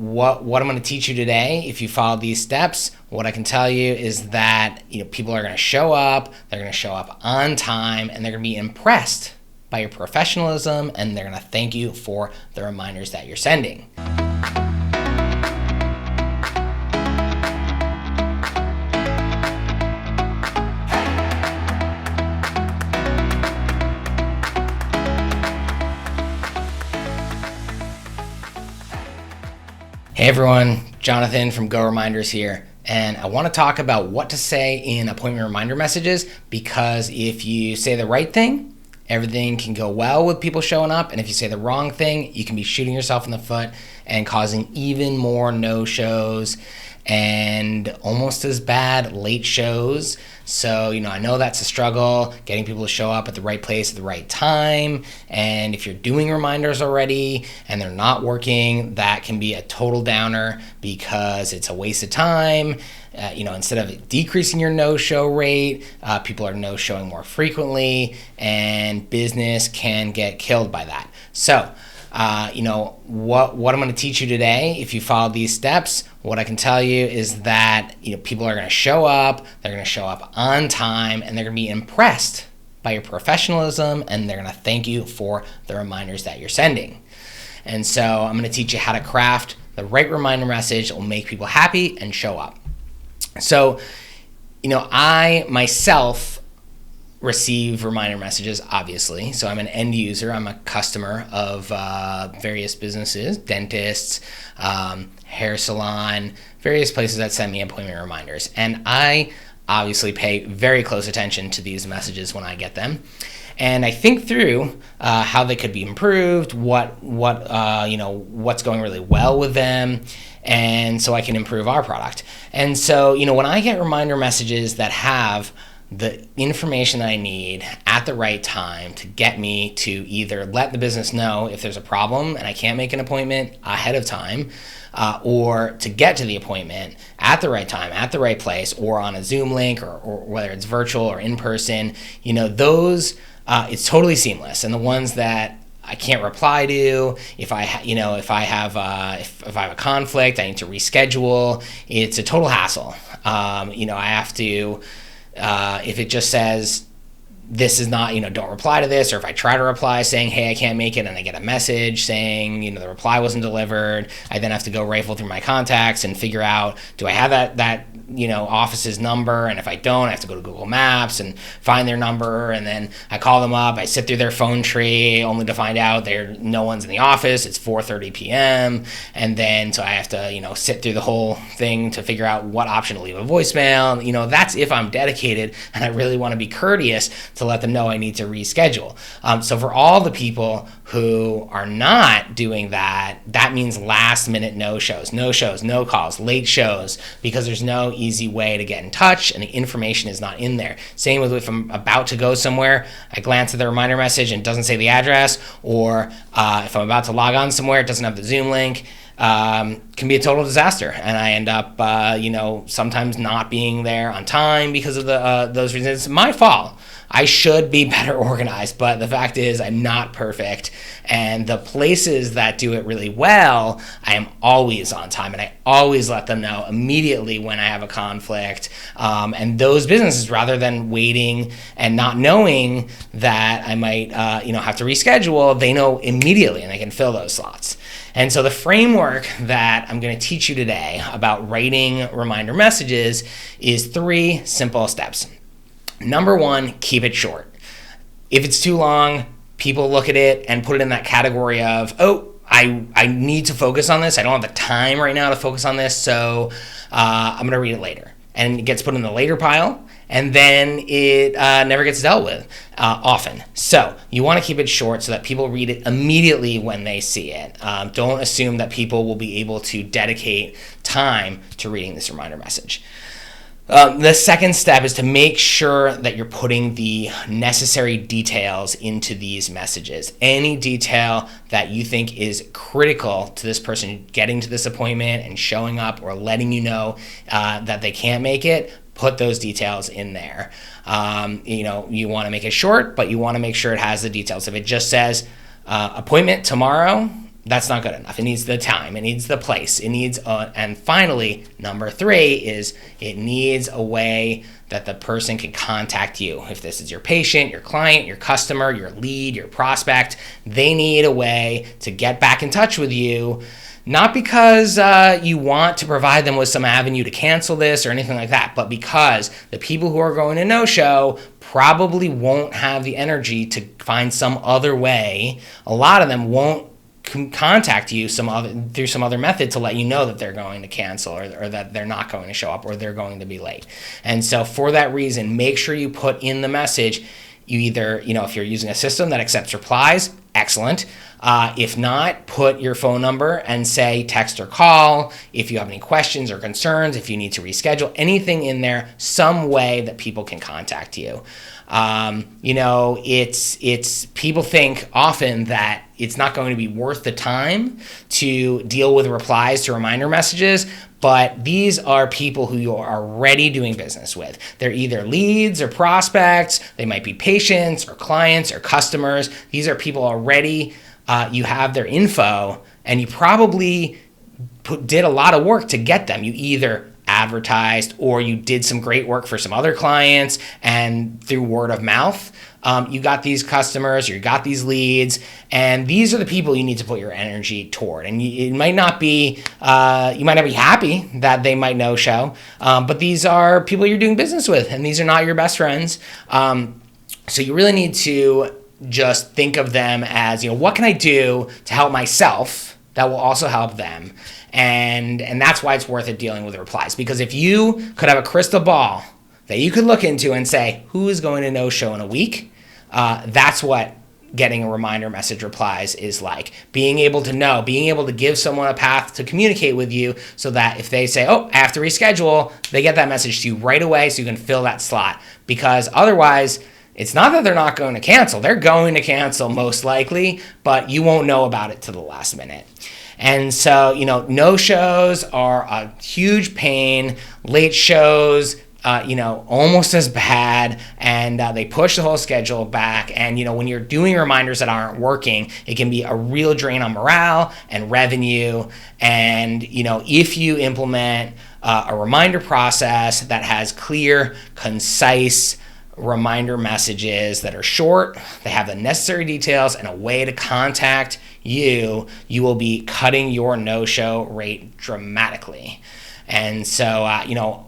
what I'm going to teach you today, if you follow these steps, what I can tell you is that people are going to show up, they're going to show up on time, and they're going to be impressed by your professionalism, and they're going to thank you for the reminders that you're sending. Hey everyone, Jonathan from Go Reminders here, and I want to talk about what to say in appointment reminder messages, because if you say the right thing, everything can go well with people showing up, and if you say the wrong thing, you can be shooting yourself in the foot and causing even more no-shows and almost as bad late shows. So, I know that's a struggle, getting people to show up at the right place at the right time. And if you're doing reminders already and they're not working, that can be a total downer because it's a waste of time. Instead of decreasing your no-show rate, people are no-showing more frequently, and business can get killed by that. So, what I'm going to teach you today, if you follow these steps, what I can tell you is that people are going to show up, they're going to show up on time, and they're going to be impressed by your professionalism, and they're going to thank you for the reminders that you're sending. And so I'm going to teach you how to craft the right reminder message that will make people happy and show up. So, I myself receive reminder messages, obviously. So I'm an end user. I'm a customer of various businesses, dentists, hair salon, various places that send me appointment reminders. And I obviously pay very close attention to these messages when I get them. And I think through how they could be improved, what's going really well with them, and so I can improve our product. And so, when I get reminder messages that have the information that I need at the right time to get me to either let the business know if there's a problem and I can't make an appointment ahead of time, or to get to the appointment at the right time, at the right place, or on a Zoom link, or whether it's virtual or in person, those, it's totally seamless. And the ones that I can't reply to, if I have a conflict, I need to reschedule, it's a total hassle. I have to, if it just says, this is not, don't reply to this, or if I try to reply saying, hey, I can't make it, and I get a message saying, the reply wasn't delivered, I then have to go rifle through my contacts and figure out, do I have that office's number? And if I don't, I have to go to Google Maps and find their number, and then I call them up, I sit through their phone tree only to find out no one's in the office, it's 4:30 p.m., and then so I have to, sit through the whole thing to figure out what option to leave a voicemail. That's if I'm dedicated and I really want to be courteous to let them know I need to reschedule. So for all the people who are not doing that, that means last minute no-shows, no calls, late shows, because there's no easy way to get in touch and the information is not in there. Same with if I'm about to go somewhere, I glance at the reminder message and it doesn't say the address, or if I'm about to log on somewhere, it doesn't have the Zoom link. Can be a total disaster, and I end up, sometimes not being there on time because of those reasons. It's my fault. I should be better organized, but the fact is I'm not perfect, and the places that do it really well, I am always on time, and I always let them know immediately when I have a conflict, and those businesses, rather than waiting and not knowing that I might have to reschedule, they know immediately and they can fill those slots. And so the framework that I'm going to teach you today about writing reminder messages is 3 simple steps. Number 1, keep it short. If it's too long, people look at it and put it in that category of, I need to focus on this. I don't have the time right now to focus on this, so I'm going to read it later. And it gets put in the later pile, and then it never gets dealt with often. So you want to keep it short so that people read it immediately when they see it. Don't assume that people will be able to dedicate time to reading this reminder message. The second step is to make sure that you're putting the necessary details into these messages. Any detail that you think is critical to this person getting to this appointment and showing up, or letting you know that they can't make it, put those details in there. You want to make it short, but you want to make sure it has the details. If it just says appointment tomorrow, That's not good enough. It needs the time. It needs the place. It needs, and finally, number 3 is it needs a way that the person can contact you. If this is your patient, your client, your customer, your lead, your prospect, they need a way to get back in touch with you. Not because you want to provide them with some avenue to cancel this or anything like that, but because the people who are going to no-show probably won't have the energy to find some other way. A lot of them won't contact you through some other method to let you know that they're going to cancel or that they're not going to show up or they're going to be late. And so for that reason, make sure you put in the message. You either, if you're using a system that accepts replies, excellent. If not, put your phone number and say text or call. If you have any questions or concerns, if you need to reschedule, anything in there, some way that people can contact you. It's people think often that it's not going to be worth the time to deal with replies to reminder messages, but these are people who you are already doing business with. They're either leads or prospects. They might be patients or clients or customers. These are people already, you have their info, and you probably did a lot of work to get them. You either advertised or you did some great work for some other clients, and through word of mouth, you got these customers, you got these leads, and these are the people you need to put your energy toward. And it might not be, you might not be happy that they might no-show, but these are people you're doing business with, and these are not your best friends. So you really need to just think of them as, what can I do to help myself that will also help them? And that's why it's worth it dealing with replies. Because if you could have a crystal ball that you could look into and say, who is going to no-show in a week? That's what getting a reminder message replies is like. Being able to know, being able to give someone a path to communicate with you so that if they say, I have to reschedule, they get that message to you right away so you can fill that slot. Because otherwise, it's not that they're not going to cancel. They're going to cancel most likely, but you won't know about it till the last minute. And so, no-shows are a huge pain. Late shows, almost as bad, and they push the whole schedule back. And, when you're doing reminders that aren't working, it can be a real drain on morale and revenue. And, if you implement a reminder process that has clear, concise reminder messages that are short, they have the necessary details and a way to contact you, you will be cutting your no-show rate dramatically. And so,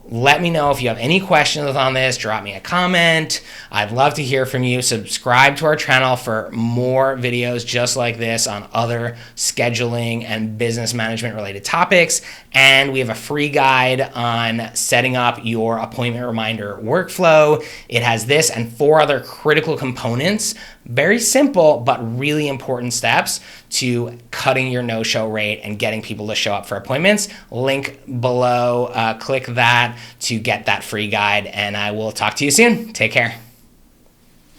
let me know if you have any questions on this. Drop me a comment. I'd love to hear from you. Subscribe to our channel for more videos just like this on other scheduling and business management related topics. And we have a free guide on setting up your appointment reminder workflow. It has this and 4 other critical components. Very simple, but really important steps to cutting your no-show rate and getting people to show up for appointments. Link below, click that to get that free guide, and I will talk to you soon. Take care.